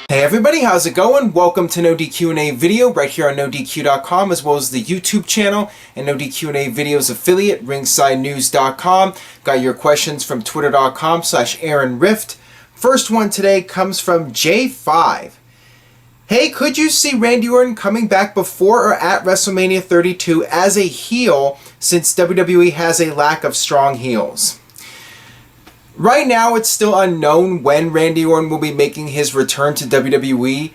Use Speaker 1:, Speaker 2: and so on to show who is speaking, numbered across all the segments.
Speaker 1: Hey everybody, how's it going? Welcome to NoDQ&A video right here on NoDQ.com, as well as the YouTube channel and NoDQ&A videos affiliate, ringsidenews.com. Got your questions from twitter.com/AaronRift. First one today comes from J5. Hey, could you see Randy Orton coming back before or at WrestleMania 32 as a heel, since WWE has a lack of strong heels? Right now, it's still unknown when Randy Orton will be making his return to WWE.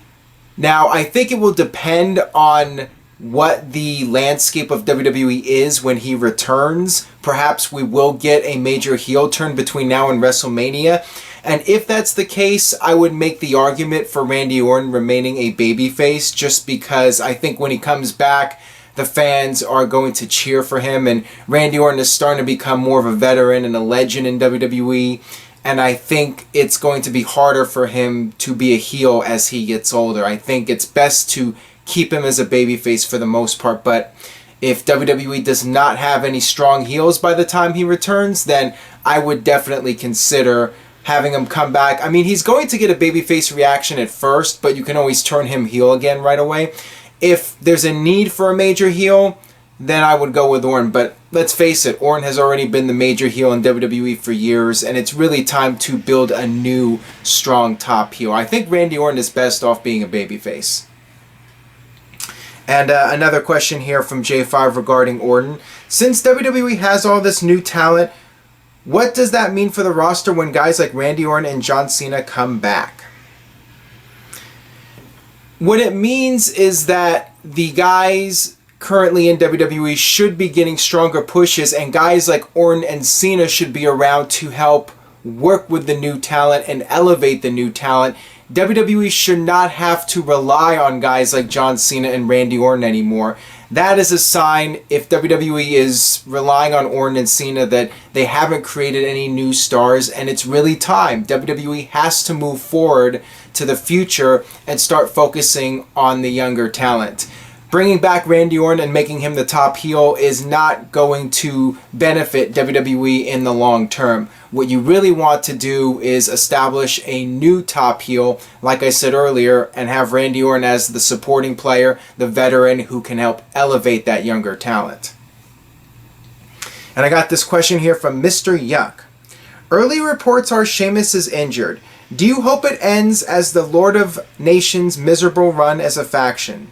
Speaker 1: Now, I think it will depend on what the landscape of WWE is when he returns. Perhaps we will get a major heel turn between now and WrestleMania. And if that's the case, I would make the argument for Randy Orton remaining a babyface, just because I think when he comes back, the fans are going to cheer for him, and Randy Orton is starting to become more of a veteran and a legend in WWE, and I think it's going to be harder for him to be a heel as he gets older. I think it's best to keep him as a babyface for the most part, but if WWE does not have any strong heels by the time he returns, then I would definitely consider having him come back. I mean, he's going to get a babyface reaction at first, but you can always turn him heel again right away. If there's a need for a major heel, then I would go with Orton. But let's face it, Orton has already been the major heel in WWE for years, and it's really time to build a new, strong top heel. I think Randy Orton is best off being a babyface. And another question here from J5 regarding Orton. Since WWE has all this new talent, what does that mean for the roster when guys like Randy Orton and John Cena come back? What it means is that the guys currently in WWE should be getting stronger pushes, and guys like Orton and Cena should be around to help work with the new talent and elevate the new talent. WWE should not have to rely on guys like John Cena and Randy Orton anymore. That is a sign, if WWE is relying on Orton and Cena, that they haven't created any new stars, and it's really time. WWE has to move forward to the future and start focusing on the younger talent. Bringing back Randy Orton and making him the top heel is not going to benefit WWE in the long term. What you really want to do is establish a new top heel, like I said earlier, and have Randy Orton as the supporting player, the veteran who can help elevate that younger talent. And I got this question here from Mr. Yuck. Early reports are Sheamus is injured. Do you hope it ends as the Lord of Nations' miserable run as a faction?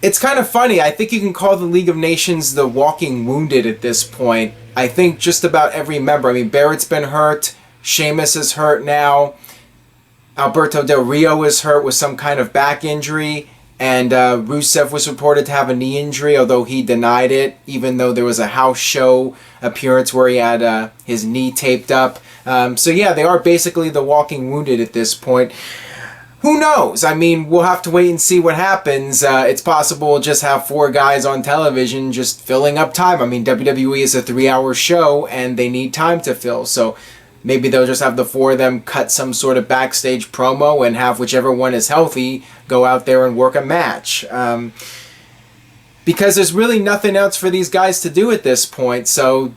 Speaker 1: It's kind of funny. I think you can call the League of Nations the walking wounded at this point. I think just about every member. I mean, Barrett's been hurt. Sheamus is hurt now. Alberto Del Rio is hurt with some kind of back injury. And Rusev was reported to have a knee injury, although he denied it, even though there was a house show appearance where he had his knee taped up. So yeah, they are basically the walking wounded at this point. Who knows? I mean, we'll have to wait and see what happens. It's possible we'll just have 4 guys on television just filling up time. I mean, WWE is a 3-hour show, and they need time to fill. So maybe they'll just have the 4 of them cut some sort of backstage promo and have whichever one is healthy go out there and work a match. Because there's really nothing else for these guys to do at this point. So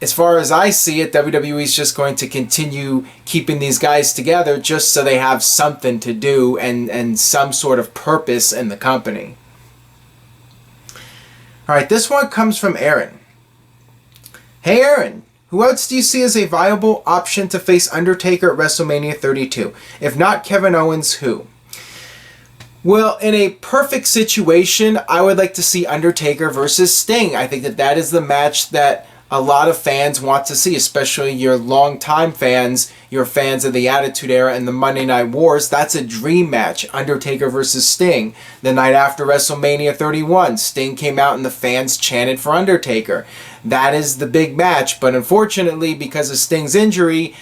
Speaker 1: as far as I see it, WWE is just going to continue keeping these guys together just so they have something to do and some sort of purpose in the company. Alright, this one comes from Aaron. Hey Aaron, who else do you see as a viable option to face Undertaker at WrestleMania 32? If not Kevin Owens, who? Well, in a perfect situation, I would like to see Undertaker versus Sting. I think that is the match that a lot of fans want to see, especially your longtime fans, your fans of the Attitude Era and the Monday Night Wars. That's a dream match, Undertaker versus Sting. The night after WrestleMania 31, Sting came out and the fans chanted for Undertaker. That is the big match, but unfortunately, because of Sting's injury,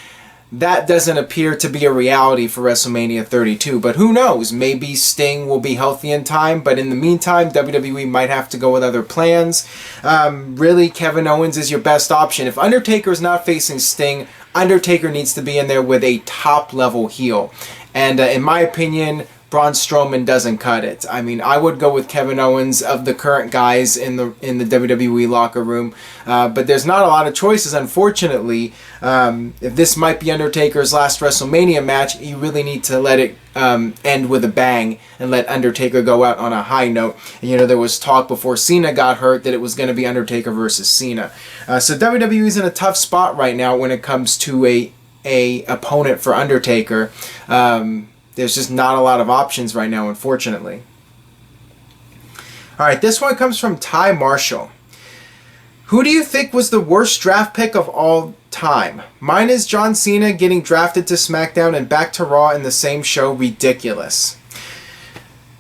Speaker 1: that doesn't appear to be a reality for WrestleMania 32. But who knows? Maybe Sting will be healthy in time. But in the meantime, WWE might have to go with other plans. Really, Kevin Owens is your best option. If Undertaker is not facing Sting, Undertaker needs to be in there with a top-level heel. And in my opinion, Braun Strowman doesn't cut it. I mean, I would go with Kevin Owens of the current guys in the WWE locker room, but there's not a lot of choices, unfortunately. If this might be Undertaker's last WrestleMania match, you really need to let it end with a bang and let Undertaker go out on a high note. And, you know, there was talk before Cena got hurt that it was going to be Undertaker versus Cena. So WWE's in a tough spot right now when it comes to a opponent for Undertaker. There's just not a lot of options right now, unfortunately. All right, this one comes from Ty Marshall. Who do you think was the worst draft pick of all time? Mine is John Cena getting drafted to SmackDown and back to Raw in the same show. Ridiculous.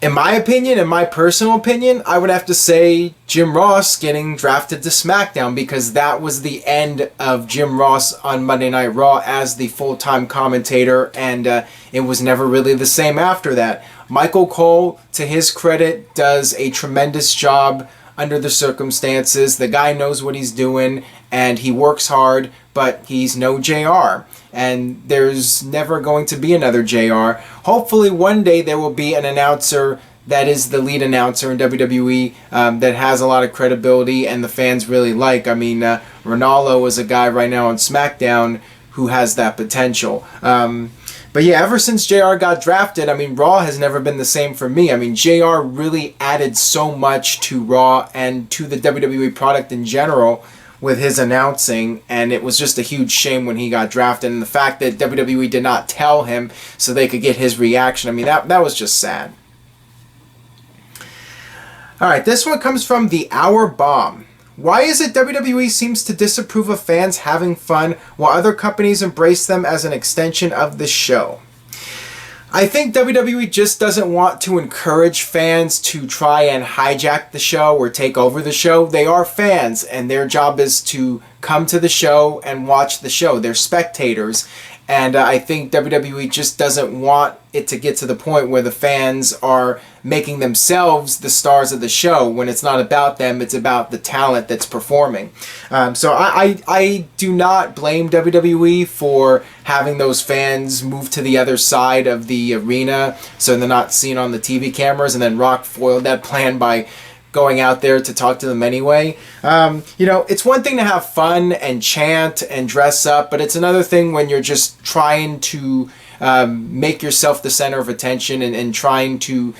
Speaker 1: In my opinion, in my personal opinion, I would have to say Jim Ross getting drafted to SmackDown, because that was the end of Jim Ross on Monday Night Raw as the full-time commentator, and it was never really the same after that. Michael Cole, to his credit, does a tremendous job under the circumstances. The guy knows what he's doing, and he works hard, but he's no JR. And there's never going to be another JR. Hopefully one day there will be an announcer that is the lead announcer in WWE that has a lot of credibility and the fans really like. I mean, Ronaldo is a guy right now on SmackDown who has that potential. But yeah, ever since JR got drafted, I mean, Raw has never been the same for me. I mean, JR really added so much to Raw and to the WWE product in general with his announcing, and it was just a huge shame when he got drafted, and the fact that WWE did not tell him so they could get his reaction. I mean, that was just sad. Alright, this one comes from The Hour Bomb. Why is it WWE seems to disapprove of fans having fun while other companies embrace them as an extension of the show? I think WWE just doesn't want to encourage fans to try and hijack the show or take over the show. They are fans, and their job is to come to the show and watch the show. They're spectators, and I think WWE just doesn't want it to get to the point where the fans are making themselves the stars of the show when it's not about them, it's about the talent that's performing. So I do not blame WWE for having those fans move to the other side of the arena so they're not seen on the TV cameras, and then Rock foiled that plan by going out there to talk to them anyway. You know, it's one thing to have fun and chant and dress up, but it's another thing when you're just trying to make yourself the center of attention and trying to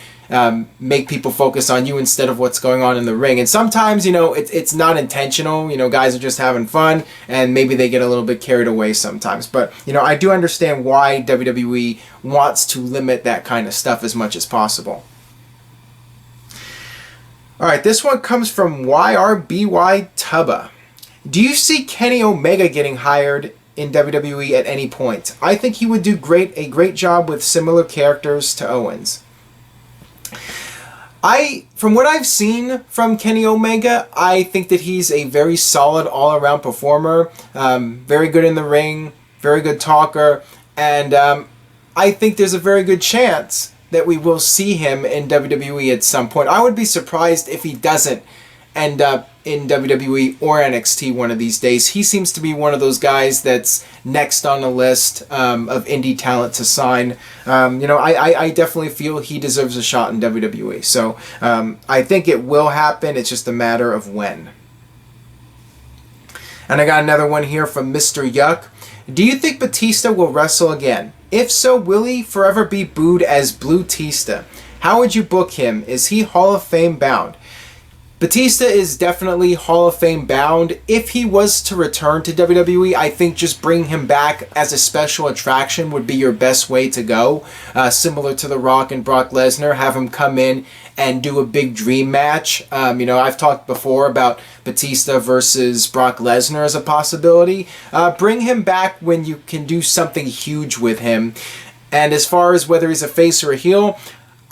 Speaker 1: make people focus on you instead of what's going on in the ring. And sometimes, you know, it's not intentional. You know, guys are just having fun, and maybe they get a little bit carried away sometimes. But, you know, I do understand why WWE wants to limit that kind of stuff as much as possible. Alright, this one comes from YRBY Tubba. Do you see Kenny Omega getting hired in WWE at any point? I think he would do a great job with similar characters to Owens. From what I've seen from Kenny Omega, I think that he's a very solid all-around performer, very good in the ring, very good talker, and I think there's a very good chance that we will see him in WWE at some point. I would be surprised if he doesn't end up in WWE or NXT one of these days. He seems to be one of those guys that's next on the list of indie talent to sign. You know, I definitely feel he deserves a shot in WWE. So I think it will happen. It's just a matter of when. And I got another one here from Mr. Yuck. Do you think Batista will wrestle again? If so, will he forever be booed as Blue Tista? How would you book him? Is he Hall of Fame bound? Batista is definitely Hall of Fame bound. If he was to return to WWE, I think just bring him back as a special attraction would be your best way to go. Similar to The Rock and Brock Lesnar, have him come in and do a big dream match. You know, I've talked before about Batista versus Brock Lesnar as a possibility. Bring him back when you can do something huge with him. And as far as whether he's a face or a heel,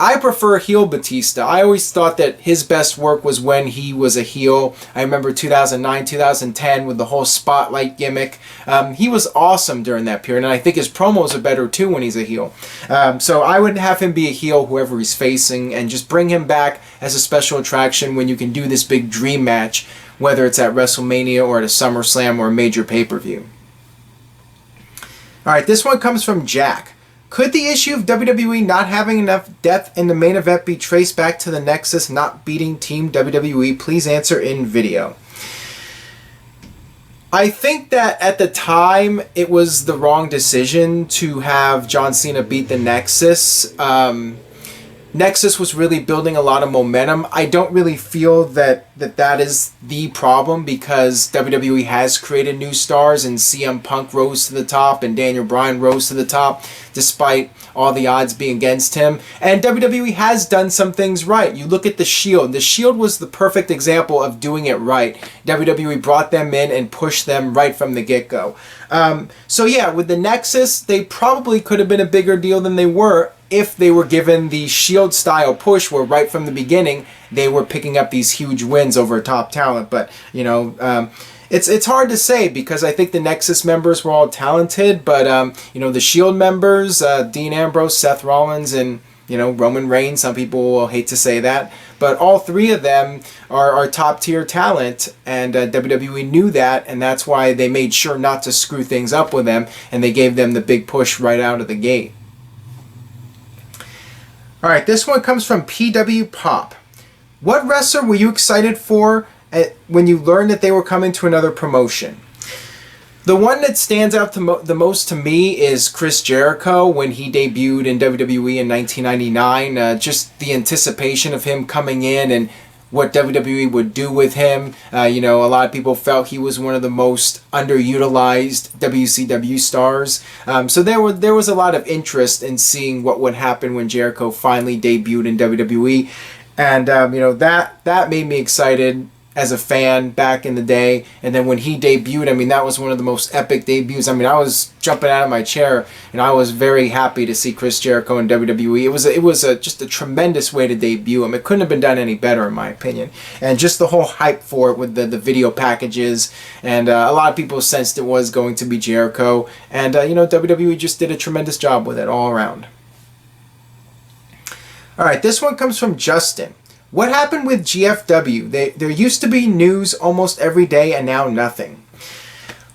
Speaker 1: I prefer heel Batista. I always thought that his best work was when he was a heel. I remember 2009, 2010 with the whole spotlight gimmick. He was awesome during that period, and I think his promos are better too when he's a heel. So I would have him be a heel whoever he's facing, and just bring him back as a special attraction when you can do this big dream match, whether it's at WrestleMania or at a SummerSlam or a major pay-per-view. Alright, this one comes from Jack. Could the issue of WWE not having enough depth in the main event be traced back to the Nexus not beating Team WWE? Please answer in video. I think that at the time it was the wrong decision to have John Cena beat the Nexus. Nexus was really building a lot of momentum. I don't really feel that is the problem, because WWE has created new stars, and CM Punk rose to the top and Daniel Bryan rose to the top despite all the odds being against him. And WWE has done some things right. You look at The Shield. The Shield was the perfect example of doing it right. WWE brought them in and pushed them right from the get-go. So yeah, with the Nexus, they probably could have been a bigger deal than they were if they were given the Shield style push, where right from the beginning they were picking up these huge wins over top talent. But you know, it's hard to say, because I think the Nexus members were all talented, but you know, the Shield members, Dean Ambrose, Seth Rollins, and you know, Roman Reigns, some people will hate to say that, but all three of them are top tier talent, and WWE knew that, and that's why they made sure not to screw things up with them, and they gave them the big push right out of the gate. All right, this one comes from PW Pop. What wrestler were you excited for when you learned that they were coming to another promotion? The one that stands out the most to me is Chris Jericho when he debuted in WWE in 1999. Just the anticipation of him coming in and what WWE would do with him. You know, a lot of people felt he was one of the most underutilized WCW stars. So there was a lot of interest in seeing what would happen when Jericho finally debuted in WWE. And, you know, that made me excited as a fan back in the day. And then when he debuted, I mean, that was one of the most epic debuts. I mean, I was jumping out of my chair, and I was very happy to see Chris Jericho in WWE. It was just a tremendous way to debut him. It couldn't have been done any better, in my opinion. And just the whole hype for it with the video packages, and a lot of people sensed it was going to be Jericho. And, you know, WWE just did a tremendous job with it all around. All right, this one comes from Justin. What happened with GFW? There used to be news almost every day, and now nothing.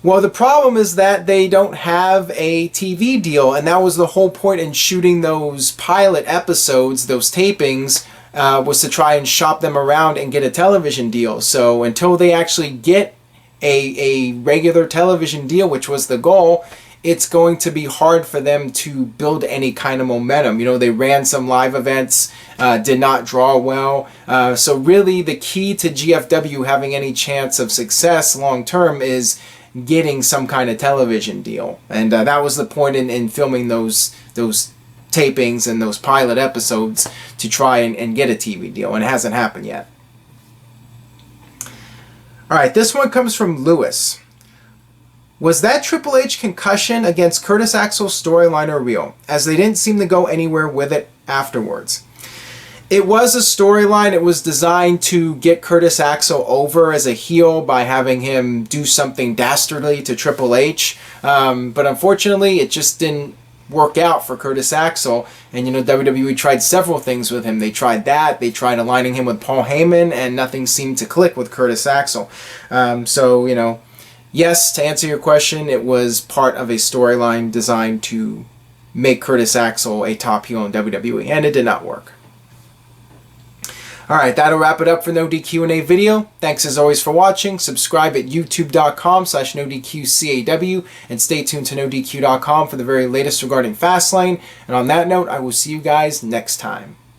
Speaker 1: Well, the problem is that they don't have a TV deal, and that was the whole point in shooting those pilot episodes, those tapings, was to try and shop them around and get a television deal. So until they actually get a regular television deal, which was the goal, it's going to be hard for them to build any kind of momentum. You know, they ran some live events, did not draw well. So really the key to GFW having any chance of success long term is getting some kind of television deal. And that was the point in filming those tapings and those pilot episodes, to try and get a TV deal. And it hasn't happened yet. All right, this one comes from Lewis. Was that Triple H concussion against Curtis Axel's storyline real, as they didn't seem to go anywhere with it afterwards? It was a storyline. It was designed to get Curtis Axel over as a heel by having him do something dastardly to Triple H. But unfortunately, it just didn't work out for Curtis Axel. And, you know, WWE tried several things with him. They tried that. They tried aligning him with Paul Heyman, and nothing seemed to click with Curtis Axel. So, you know, yes, to answer your question, it was part of a storyline designed to make Curtis Axel a top heel in WWE, and it did not work. Alright, that'll wrap it up for NoDQ&A video. Thanks as always for watching. Subscribe at youtube.com/NoDQCAW, and stay tuned to NoDQ.com for the very latest regarding Fastlane. And on that note, I will see you guys next time.